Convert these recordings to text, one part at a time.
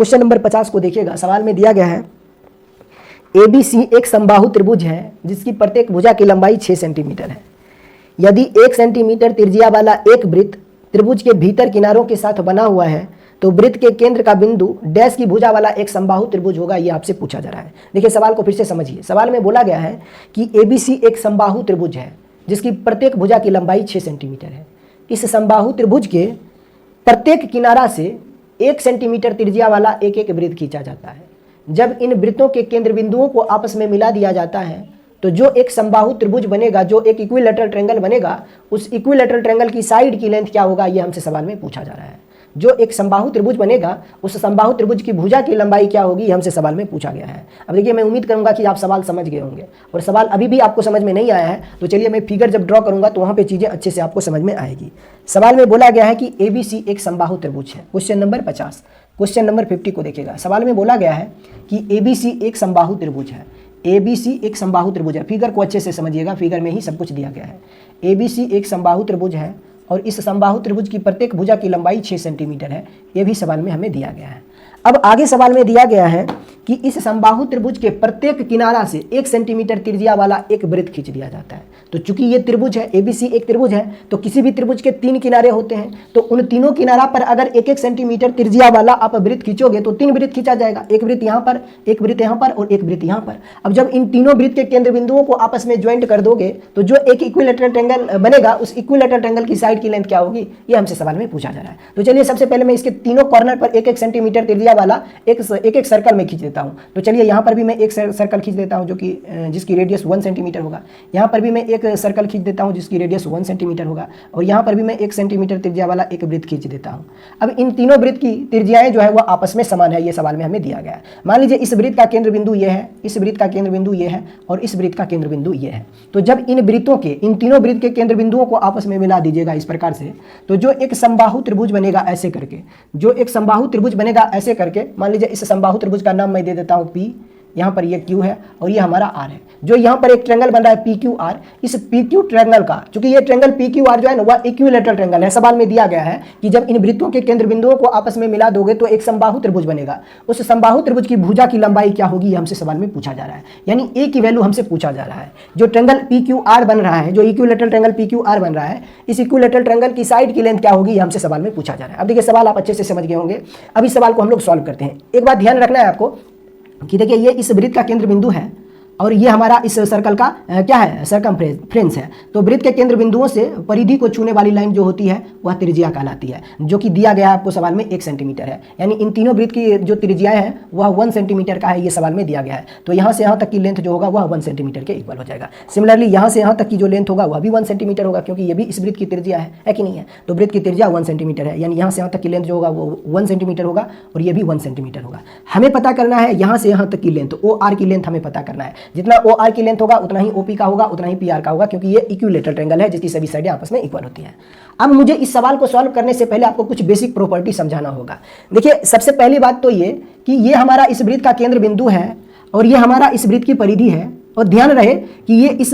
Question number 50 को देखिएगा। सवाल में दिया गया है ABC एक समबाहु त्रिभुज है जिसकी प्रत्येक भुजा की लंबाई 6 सेंटीमीटर है। यदि 1 सेंटीमीटर त्रिज्या वाला एक वृत्त त्रिभुज के भीतर किनारों के साथ बना हुआ है तो वृत्त के केंद्र का बिंदु डैश की भुजा वाला एक समबाहु त्रिभुज होगा। ये आपसे पूछा जा रहा है। देखिए सवाल को फिर से समझिए। सवाल में बोला गया है कि ABC एक समबाहु त्रिभुज है जिसकी प्रत्येक भुजा की लंबाई 6 सेंटीमीटर है। इस समबाहु त्रिभुज के प्रत्येक किनारा से 1 सेंटीमीटर त्रिज्या वाला एक एक वृत्त खींचा जाता है। जब इन वृत्तों के केंद्र बिंदुओं को आपस में मिला दिया जाता है तो जो एक समबाहु त्रिभुज बनेगा, जो एक इक्विलैटरल ट्रायंगल बनेगा, उस इक्विलैटरल ट्रायंगल की साइड की लेंथ क्या होगा, ये हमसे सवाल में पूछा जा रहा है। जो एक समबाहु त्रिभुज बनेगा उस समबाहु त्रिभुज की भुजा की लंबाई क्या होगी, ये हमसे सवाल में पूछा गया है। अब देखिए मैं उम्मीद करूंगा कि आप सवाल समझ गए होंगे, और सवाल अभी भी आपको समझ में नहीं आया है तो चलिए मैं फिगर जब ड्रॉ करूंगा तो वहां पे चीजें अच्छे से आपको समझ में आएगी। सवाल में बोला गया है कि ABC एक समबाहु त्रिभुज है। Question number 50। क्वेश्चन नंबर 50 को देखिएगा। सवाल में बोला गया है कि ABC एक समबाहु त्रिभुज है। ABC एक समबाहु त्रिभुज है। फिगर को अच्छे से समझिएगा, फिगर में ही सब कुछ दिया गया है। ABC एक समबाहु त्रिभुज है और इस समबाहु त्रिभुज की प्रत्येक भुजा की लंबाई 6 सेंटीमीटर है। यह भी सवाल में हमें दिया गया है। अब आगे सवाल में दिया गया है कि इस समबाहु त्रिभुज के प्रत्येक किनारा से 1 सेंटीमीटर त्रिज्या वाला एक वृत्त खींच दिया जाता है। तो चूंकि ये त्रिभुज है, ABC एक त्रिभुज है, तो किसी भी त्रिभुज के 3 किनारे होते हैं, तो उन तीनों किनारा पर अगर 1-1 सेंटीमीटर त्रिज्या वाला आप वृत्त खींचोगे तो 3 वृत्त खींचा जाएगा। एक वृत्त यहाँ पर, एक वृत्त यहाँ पर और एक वृत्त यहाँ पर। अब जब इन तीनों वृत्त के केंद्र बिंदुओं को आपस में ज्वाइंट कर दोगे तो जो एक इक्विलैटरल ट्रायंगल बनेगा, उस इक्विलैटरल ट्रायंगल की साइड की लेंथ क्या होगी, ये हमसे सवाल में पूछा जा रहा है। तो चलिए सबसे पहले मैं इसके तीनों कॉर्नर पर 1-1 सेंटीमीटर त्रिज्या वाला एक सर्कल में खींच देता हूँ। तो चलिए यहाँ पर भी मैं एक सर्कल खींच देता हूँ जो कि जिसकी रेडियस 1 सेंटीमीटर होगा। यहाँ पर भी मैं एक सर्कल खींच देता हूँ जिसकी रेडियस 1 सेंटीमीटर होगा, और यहाँ पर भी मैं 1 सेंटीमीटर त्रिज्या वाला एक वृत्त खींच देता हूँ। अब इन तीनों वृत्त की त्रिज्याएं जो है वह आपस में समान है, ये सवाल में हमें दिया गया है। मान लीजिए इस वृत्त का केंद्र बिंदु ये है, इस वृत्त का केंद्र बिंदु ये है और इस वृत्त का केंद्र बिंदु ये है। तो जब इन वृत्तों के, इन तीनों वृत्त के केंद्र बिंदुओं को आपस में मिला दीजिएगा इस प्रकार से, तो जो एक समबाहु त्रिभुज बनेगा ऐसे करके, जो एक समबाहु त्रिभुज बनेगा ऐसे करके, मान लीजिए इस समबाहु त्रिभुज का नाम मैं दे देता हूँ P, यहाँ पर ये Q है और ये हमारा R है। जो यहाँ पर एक ट्रायंगल बन रहा है PQR, इस PQ ट्रायंगल का, चूंकि ये ट्रायंगल PQR जो है ना वह इक्विलैटरल ट्रायंगल है। सवाल में दिया गया है कि जब इन वृत्तों के केंद्र बिंदुओं को आपस में मिला दोगे तो एक समबाहु त्रिभुज बनेगा। उस समबाहु त्रिभुज की भुजा की लंबाई क्या होगी, ये हमसे सवाल में पूछा जा रहा है। यानी A की वैल्यू हमसे पूछा जा रहा है। जो ट्रायंगल PQR बन रहा है, जो इक्विलैटरल ट्रायंगल PQR बन रहा है, इस इक्विलैटरल ट्रायंगल की साइड की लेंथ क्या होगी, ये हमसे सवाल में पूछा जा रहा है। अब देखिए सवाल आप अच्छे से समझ गए होंगे। अब इस सवाल को हम लोग सॉल्व करते हैं। एक बात ध्यान रखना है आपको कि देखिए ये इस वृत्त का केंद्र बिंदु है और ये हमारा इस सर्कल का क्या है, सरकमफ्रेंस है। तो वृत्त के केंद्र बिंदुओं से परिधि को छूने वाली लाइन जो होती है वह त्रिज्या कहलाती है, जो कि दिया गया है आपको सवाल में 1 सेंटीमीटर है। यानी इन तीनों वृत्त की जो त्रिज्याएं हैं वह 1 सेंटीमीटर का है, ये सवाल में दिया गया है। तो यहाँ से यहाँ तक की लेंथ जो होगा वह 1 सेंटीमीटर के इक्वल हो जाएगा। सिमिलरली यहाँ से यहाँ तक की जो लेंथ होगा वह भी 1 सेंटीमीटर होगा, क्योंकि ये भी इस वृत्त की त्रिज्या है कि नहीं है। तो वृत्त की त्रिज्या 1 सेंटीमीटर है, यानी यहाँ से यहाँ तक की लेंथ जो होगा वो 1 सेंटीमीटर होगा और ये भी 1 सेंटीमीटर होगा। हमें पता करना है यहाँ से यहाँ तक की लेंथ, OR की लेंथ हमें पता करना है। जितना OR की लेंथ होगा उतना ही OP का होगा, उतना ही PR का होगा, क्योंकि ये इक्विलैटरल ट्रायंगल है जिसकी सभी साइडें आपस में इक्वल होती हैं। अब मुझे इस सवाल को सॉल्व करने से पहले आपको कुछ बेसिक प्रॉपर्टी समझाना होगा। देखिए सबसे पहली बात तो ये कि ये हमारा इस वृत्त का केंद्र बिंदु है और ये हमारा इस वृत्त की परिधि है, और ध्यान रहे कि ये इस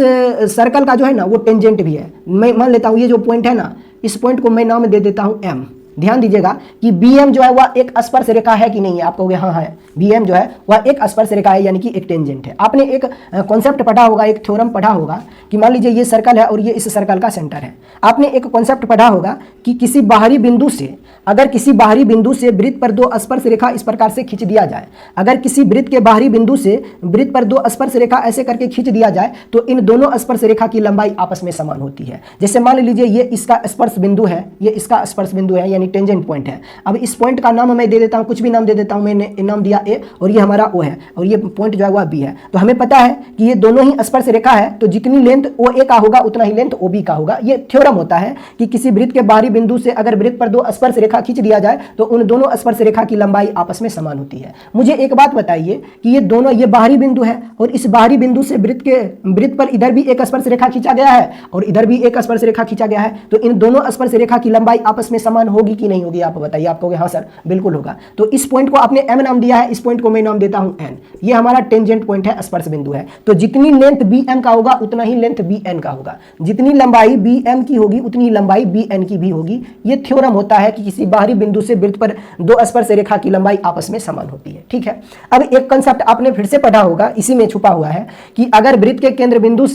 सर्कल का जो है ना वो टेंजेंट भी है। मैं मान लेता हूँ ये जो पॉइंट है ना, इस पॉइंट को मैं नाम दे देता हूँ M। ध्यान दीजिएगा कि BM जो है वह एक स्पर्श रेखा है कि नहीं है। आप कहोगे हाँ है, BM जो है वह एक स्पर्श रेखा है, यानी कि एक टेंजेंट है। आपने एक कॉन्सेप्ट पढ़ा होगा, एक थ्योरम पढ़ा होगा कि मान लीजिए ये सर्कल है और ये इस सर्कल का सेंटर है। आपने एक कॉन्सेप्ट पढ़ा होगा कि किसी बाहरी बिंदु से, अगर किसी बाहरी बिंदु से वृत्त पर 2 स्पर्श रेखा इस प्रकार से खींच दिया जाए, अगर किसी वृत्त के बाहरी बिंदु से वृत्त पर 2 स्पर्श रेखा ऐसे करके खींच दिया जाए तो इन दोनों स्पर्श रेखा की लंबाई आपस में समान होती है। जैसे मान लीजिए ये इसका स्पर्श बिंदु है, ये इसका स्पर्श बिंदु है, यानी टेंजेंट पॉइंट है। अब इस पॉइंट का नाम मैं दे देता हूं, कुछ भी नाम दे देता हूं, मैंने नाम दिया A और ये हमारा O है और ये पॉइंट जो है वह B है। तो हमें पता है कि ये दोनों ही स्पर्श रेखा है, तो जितनी लेंथ OA का होगा उतना ही लेंथ OB का होगा। ये थ्योरम होता है कि किसी वृत्त के बाहरी बिंदु से अगर वृत्त पर 2 स्पर्श रेखा खींच दिया जाए तो उन दोनों स्पर्श रेखा की लंबाई आपस में समान होती है। मुझे एक बात बताइए कि ये दोनों, ये बाहरी बिंदु है और इस बाहरी बिंदु से वृत्त पर इधर भी एक स्पर्श रेखा खींचा गया है और इधर भी एक स्पर्श रेखा खींचा गया है, तो इन दोनों स्पर्श रेखा की लंबाई आपस में समान होगी होगी कि नहीं होगी, आप बताइए। आप कहोगे हाँ सर बिल्कुल होगा। तो इस पॉइंट को आपने m नाम दिया है, इस पॉइंट को मैं नाम देता हूं n। ये हमारा टेंजेंट पॉइंट है, स्पर्श बिंदु है। तो जितनी लेंथ bm का होगा उतना ही लेंथ bn का होगा, जितनी लंबाई bm की होगी उतनी लंबाई bn की भी होगी। ये थ्योरम होता है कि किसी बाहरी बिंदु से वृत्त पर दो स्पर्श रेखा की लंबाई आपस में समान होती है। ठीक है, अब एक कंसेप्ट आपने फिर से पढ़ा होगा, इसी में छुपा हुआ है कि अगर वृत्त के केंद्र बिंदु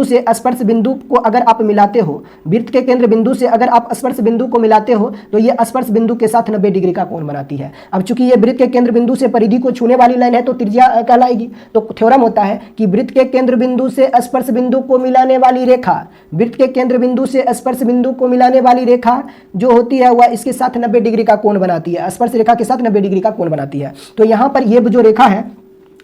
से स्पर्श बिंदु को अगर आप मिलाते हो, वृत्त के केंद्र बिंदु से अगर आप स्पर्श बिंदु को मिलाते हो तो ये स्पर्श बिंदु के साथ 90 डिग्री का कोण बनाती है। अब चूंकि ये वृत्त के केंद्र बिंदु से परिधि को छूने वाली लाइन है तो त्रिज्या कहलाएगी। तो थ्योरम होता है कि वृत्त के केंद्र बिंदु से स्पर्श बिंदु को मिलाने वाली रेखा, वृत्त के केंद्र बिंदु से स्पर्श बिंदु को मिलाने वाली रेखा जो होती है वह इसके साथ 90 डिग्री का कोण बनाती है, स्पर्श रेखा के साथ 90 डिग्री का कोण बनाती है। तो यहाँ पर ये जो रेखा है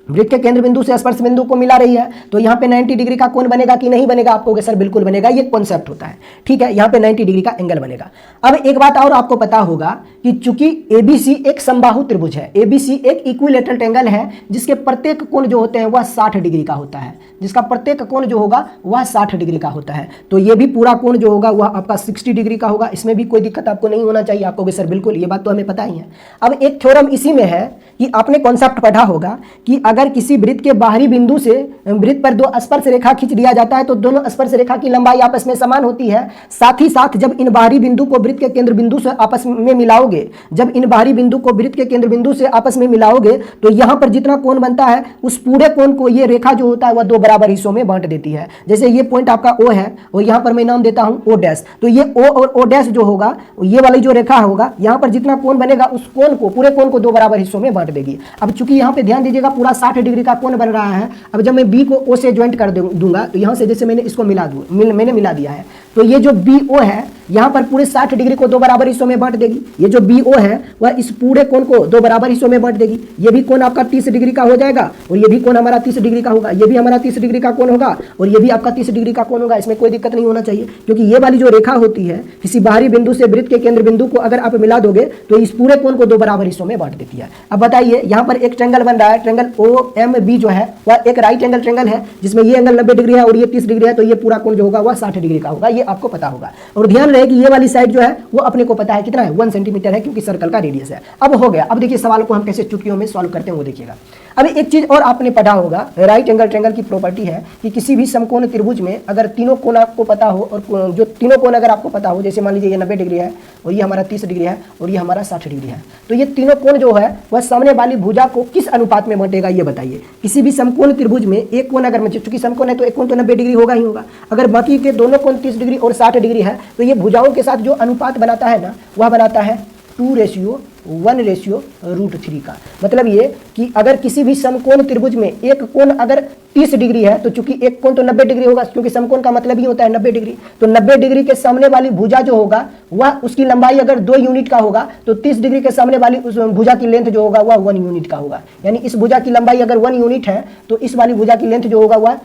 वृत्त के केंद्र बिंदु से स्पर्श बिंदु को मिला रही है, तो यहाँ पे 90 डिग्री का कोण बनेगा कि नहीं बनेगा? आप कहोगे सर बिल्कुल बनेगा, ये कॉन्सेप्ट होता है। ठीक है, यहाँ पे 90 डिग्री का एंगल बनेगा। अब एक बात और आपको पता होगा कि चूंकि ABC एक समबाहु त्रिभुज है, ABC एक इक्विलेटरल ट्रायंगल है जिसके प्रत्येक कोण जो होते हैं वह 60 डिग्री का होता है, जिसका प्रत्येक कोण जो होगा वह 60 डिग्री का होता है। तो ये भी पूरा कोण जो होगा वह आपका 60 डिग्री का होगा, इसमें भी कोई दिक्कत आपको नहीं होना चाहिए। आप कहोगे सर बिल्कुल, ये बात तो हमें पता ही है। अब एक थ्योरम इसी में है कि आपने कॉन्सेप्ट पढ़ा होगा कि अगर किसी वृत्त के बाहरी बिंदु से वृत्त पर दो स्पर्श रेखा खींच दिया जाता है तो दोनों स्पर्श रेखा की लंबाई आपस में समान होती है। साथ ही साथ जब इन बाहरी बिंदु को वृत्त के केंद्र बिंदु से आपस में मिलाओगे, जब इन बाहरी बिंदु को वृत्त के केंद्र बिंदु से आपस में मिलाओगे तो यहाँ पर जितना कोण बनता है उस पूरे कोण को ये रेखा जो होता है वह दो बराबर हिस्सों में बांट देती है। जैसे ये पॉइंट आपका O है और यहाँ पर मैं नाम देता हूँ O डैश, तो ये O और O डैश जो होगा, ये वाली जो रेखा होगा, यहाँ पर जितना कोण बनेगा उस कोण को, पूरे कोण को दो बराबर हिस्सों में बांट देगी। अब चूंकि यहाँ पे ध्यान दीजिएगा पूरा 60 डिग्री का कोण बन रहा है। अब जब मैं B को O से ज्वाइंट कर दूंगा तो यहाँ से जैसे मैंने इसको मैंने मिला दिया है, तो ये जो BO है यहाँ पर पूरे 60 डिग्री को दो बराबर हिस्सों में बांट देगी। ये जो BO है वह इस पूरे कोण को दो बराबर हिस्सों में बांट देगी। ये भी कोण आपका 30 डिग्री का हो जाएगा और ये भी कोण हमारा 30 डिग्री का होगा, ये भी हमारा 30 डिग्री का कोण होगा और ये भी आपका 30 डिग्री का कोण होगा। इसमें कोई दिक्कत नहीं होना चाहिए, क्योंकि ये वाली जो रेखा होती है किसी बाहरी बिंदु से वृत्त के केंद्र बिंदु को अगर आप मिला दोगे तो इस पूरे कोण को दो बराबर हिस्सों में बांट देती है। अब बताइए, यहाँ पर एक ट्रायंगल बन रहा है, ट्रायंगल OMB जो है वह एक राइट एंगल ट्रायंगल है जिसमें ये एंगल 90 डिग्री है और ये 30 डिग्री है, तो ये पूरा कोण जो होगा वह 60 डिग्री का होगा। ये आपको पता होगा। और ध्यान रहे कि ये वाली साइड जो है वो अपने को पता है कितना है, 1 सेंटीमीटर है, क्योंकि सर्कल का रेडियस है। अब हो गया। अब देखिए सवाल को हम कैसे चुटकियों में सॉल्व करते हैं वो देखिएगा। अब एक चीज और आपने पढ़ा होगा, राइट एंगल ट्रायंगल की प्रॉपर्टी है कि किसी भी समकोण त्रिभुज में अगर तीनों कोण आपको पता हो और जो तीनों कोण अगर आपको पता हो, जैसे मान लीजिए ये 90 डिग्री है और ये हमारा 30 डिग्री है और ये हमारा 60 डिग्री है, तो ये तीनों कोण जो है वह सामने वाली भुजा को किस अनुपात में बांटेगा ये बताइए। किसी भी समकोण त्रिभुज में एक कोण अगर, चूंकि समकोण है तो एक कोण तो 90 डिग्री होगा ही होगा, अगर बाकी के दोनों कोण 30 डिग्री और 60 डिग्री है तो ये भुजाओं के साथ जो अनुपात बनाता है ना वह बनाता है 2:1/√3 का। मतलब ये कि अगर किसी भी समकोण त्रिभुज में एक कोण अगर 30 डिग्री है तो चूंकि एक कोण तो 90 डिग्री होगा, क्योंकि समकोण का मतलब ही होता है 90 डिग्री, तो 90 डिग्री के सामने वाली भुजा जो होगा वह उसकी लंबाई अगर 2 यूनिट का होगा तो 30 डिग्री के सामने वाली उस भुजा की लेंथ जो होगा वह 1 यूनिट का होगा। यानी इस भुजा की लंबाई अगर 1 यूनिट है तो इस वाली भुजा की लेंथ जो होगा वह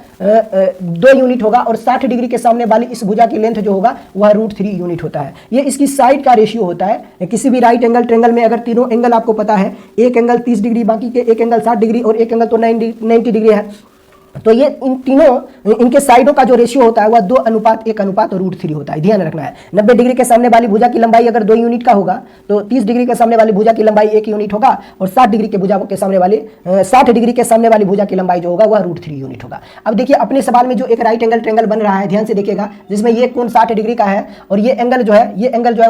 2 यूनिट होगा और 60 डिग्री के सामने वाली इस भुजा की लेंथ जो होगा वह √3 यूनिट होता है। ये इसकी साइड का रेशियो होता है। किसी भी राइट एंगल ट्रायंगल में अगर तीनों एंगल आपको पता है, एक एंगल 30 डिग्री, बाकी के एक एंगल 60 डिग्री और एक एंगल तो 90 डिग्री है, तो ये इन तीनों इनके साइडों का जो रेशियो होता है वह 2:1/√3 होता है। ध्यान रखना है। 90 डिग्री के सामने वाली भुजा की लंबाई अगर 2 यूनिट का होगा तो 30 डिग्री के सामने वाली भुजा की लंबाई 1 यूनिट होगा और 60 डिग्री के भुजा के सामने वाली 60 डिग्री के सामने वाली भुजा की लंबाई जो होगा वह √3 यूनिट होगा। अब देखिए अपने सवाल में जो एक राइट एंगल ट्रायंगल बन रहा है, ध्यान से देखिएगा, जिसमें ये कोण 60 डिग्री का है और ये एंगल जो है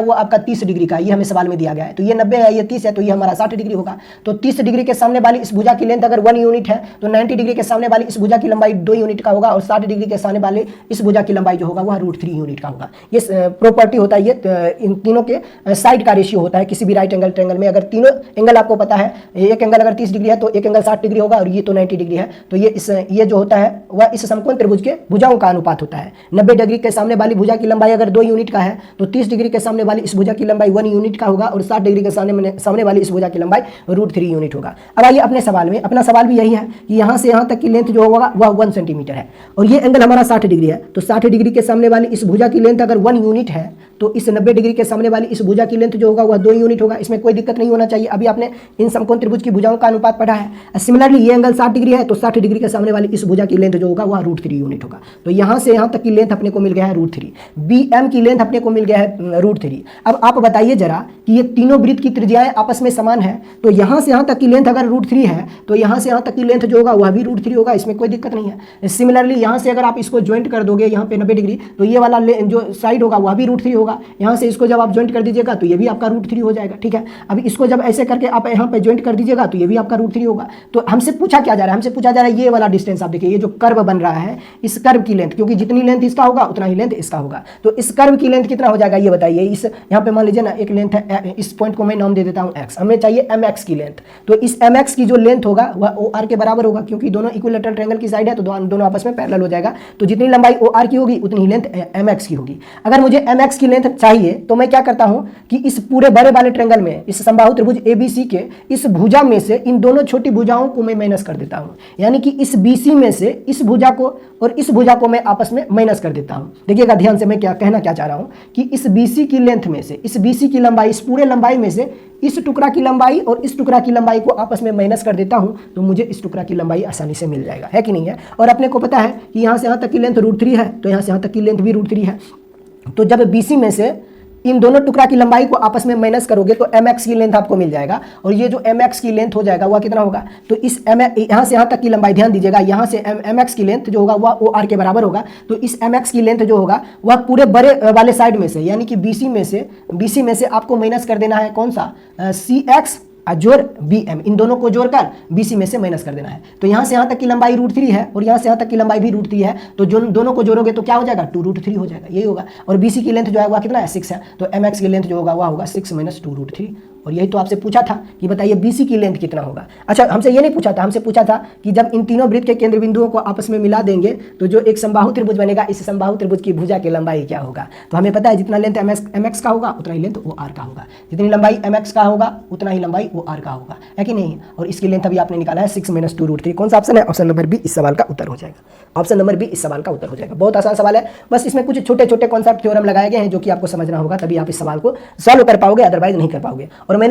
वो आपका 30 डिग्री का है। ये हमें सवाल में दिया गया है। तो ये 90 है, ये 30 है, तो ये हमारा 60 डिग्री होगा। तो 30 डिग्री के सामने वाली इस भुजा की लेंथ अगर 1 यूनिट है तो 90 डिग्री के सामने वाली इस भुजा की लंबाई 2 यूनिट का होगा और 60 डिग्री के सामने वाले इस भुजा की लंबाई जो होगा वह √3 यूनिट का होगा। ये प्रॉपर्टी होता है, ये इन तीनों के साइड का रेशियो होता है किसी भी राइट एंगल ट्रायंगल में। अगर तीनों एंगल आपको पता है, एक एंगल अगर 30 डिग्री है तो एक एंगल 60 डिग्री होगा और ये तो 90 डिग्री है, तो ये जो होता है वह इस समकोण त्रिभुज के भुजाओं का अनुपात होता है। 90 डिग्री के सामने वाली भुजा की लंबाई अगर 2 यूनिट का है तो 30 डिग्री के सामने वाली इस भुजा की लंबाई 1 यूनिट का होगा और 60 डिग्री के सामने वाली इस भुजा की लंबाई √3 यूनिट होगा। अब आइए अपने सवाल में, अपना सवाल भी यही है कि यहाँ से यहाँ तक की लेंथ जो होगा वह 1 सेंटीमीटर है। और ये एंगल हमारा 60 डिग्री है, तो 60 डिग्री के सामने वाली इस भुजा की लेंथ अगर 1 यूनिट है तो इस 90 डिग्री के सामने वाली इस भुजा की लेंथ जो होगा वह 2 यूनिट होगा। इसमें कोई दिक्कत नहीं होना चाहिए। अभी आपने इन समकोण त्रिभुज की भुजाओं का अनुपात पढ़ा है। सिमिलरली ये एंगल 60 डिग्री है, तो 60 डिग्री के सामने वाली इस भुजा की लेंथ जो होगा वह √3 यूनिट होगा। तो यहाँ से यहाँ तक की लेंथ अपने को मिल गया है √3। BM की लेंथ अपने को मिल गया है √3। अब आप बताइए जरा कि ये तीनों वृत्त की त्रिज्याएं आपस में समान है, तो यहाँ से यहाँ तक की लेंथ अगर √3 है तो यहाँ से यहाँ तक की लेंथ जो होगा वह भी √3 होगा। इसमें कोई दिक्कत नहीं है। सिमिलरली यहाँ से अगर आप इसको ज्वाइंट कर दोगे यहाँ पे 90 डिग्री, तो ये वाला जो साइड होगा वह भी √3 होगा। यहाँ से इसको जब आप ज्वाइंट कर दीजिएगा तो ये भी आपका √3 हो जाएगा। ठीक है, अब इसको जब ऐसे करके आप यहाँ पे ज्वाइंट कर दीजिएगा तो ये भी आपका √3 होगा। तो हमसे पूछा क्या जा रहा है? हमसे पूछा जा रहा है ये वाला डिस्टेंस। आप देखिए ये जो कर्व बन रहा है, इस कर्व की लेंथ, क्योंकि जितनी लेंथ इसका होगा उतना ही लेंथ इसका होगा, तो इस कर्व की लेंथ कितना हो जाएगा ये बताइए। इस यहाँ पे मान लीजिए ना एक लेंथ है, इस पॉइंट को मैं नाम दे देता हूँ x, हमें चाहिए mx की लेंथ। तो इस mx की जो लेंथ होगा वह OR के बराबर होगा, क्योंकि दोनों इक्विलेटरल ट्रायंगल की साइड है तो दोनों आपस में पैरेलल हो जाएगा। तो जितनी लंबाई OR की होगी उतनी ही लेंथ mx की होगी। अगर मुझे mx की लेंथ चाहिए तो मैं क्या करता हूँ कि इस पूरे बड़े वाले ट्रायंगल में, इस समबाहु त्रिभुज ABC के इस भुजा में से इन दोनों छोटी भुजाओं को मैं माइनस कर देता हूँ, यानी कि इस BC में से इस भुजा को और इस भुजा को मैं आपस में माइनस कर देता हूँ। देखिएगा ध्यान से मैं क्या कहना क्या चाह रहा हूँ कि इस BC की लेंथ में से, इस BC की लंबाई, इस पूरे लंबाई में से इस टुकड़ा की लंबाई और इस टुकड़ा की लंबाई को आपस में माइनस कर देता हूं, तो मुझे इस टुकड़ा की लंबाई आसानी से मिल जाएगा, है कि नहीं है। और अपने को पता है कि यहाँ से यहाँ तक की लेंथ √3 है, तो यहाँ से यहाँ तक की लेंथ भी √3 है। तो जब BC में से इन दोनों टुकड़ा की लंबाई को आपस में माइनस करोगे तो mx की लेंथ आपको मिल जाएगा। और ये जो mx की लेंथ हो जाएगा वह कितना होगा, तो इस यहाँ से यहाँ तक की लंबाई, ध्यान दीजिएगा, यहाँ से mx की लेंथ जो होगा वह OR के बराबर होगा। तो इस mx की लेंथ जो होगा वह पूरे बड़े वाले साइड में से, यानी कि BC में से आपको माइनस कर देना है कौन सा, CX जोड़ BM, इन दोनों को जोड़कर BC में से माइनस कर देना है। तो यहाँ से यहाँ तक की लंबाई √3 है और यहाँ से यहाँ तक की लंबाई भी √3 है, तो जो दोनों को जोड़ोगे तो क्या हो जाएगा, 2√3 हो जाएगा, यही होगा। और BC की लेंथ जो है वह कितना है, 6 है, तो mx की लेंथ जो होगा वह होगा 6 - 2√3। और यही तो आपसे पूछा था कि बताइए BC की लेंथ कितना होगा। अच्छा, हमसे ये नहीं पूछा था, हमसे पूछा था कि जब इन तीनों वृत्त के केंद्र बिंदुओं को आपस में मिला देंगे तो जो एक समबाहु त्रिभुज बनेगा, इस समबाहु त्रिभुज की भुजा की लंबाई क्या होगा। तो हमें पता है जितना लेंथ mx का होगा उतना ही लेंथ OR का होगा, जितनी लंबाई mx का होगा उतना ही लंबाई OR का होगा, है कि नहीं। और इसकी लेंथ अभी आपने निकाला है 6 - 2√3। कौन सा ऑप्शन है, ऑप्शन नंबर बी इस सवाल का उत्तर हो जाएगा। ऑप्शन नंबर बी इस सवाल का उत्तर हो जाएगा। बहुत आसान सवाल है, बस इसमें कुछ छोटे छोटे कॉन्सेप्ट थ्योरम लगाए गए हैं जो कि आपको समझना होगा, तभी आप इस सवाल को सॉल्व कर पाओगे, अदरवाइज नहीं कर पाओगे। और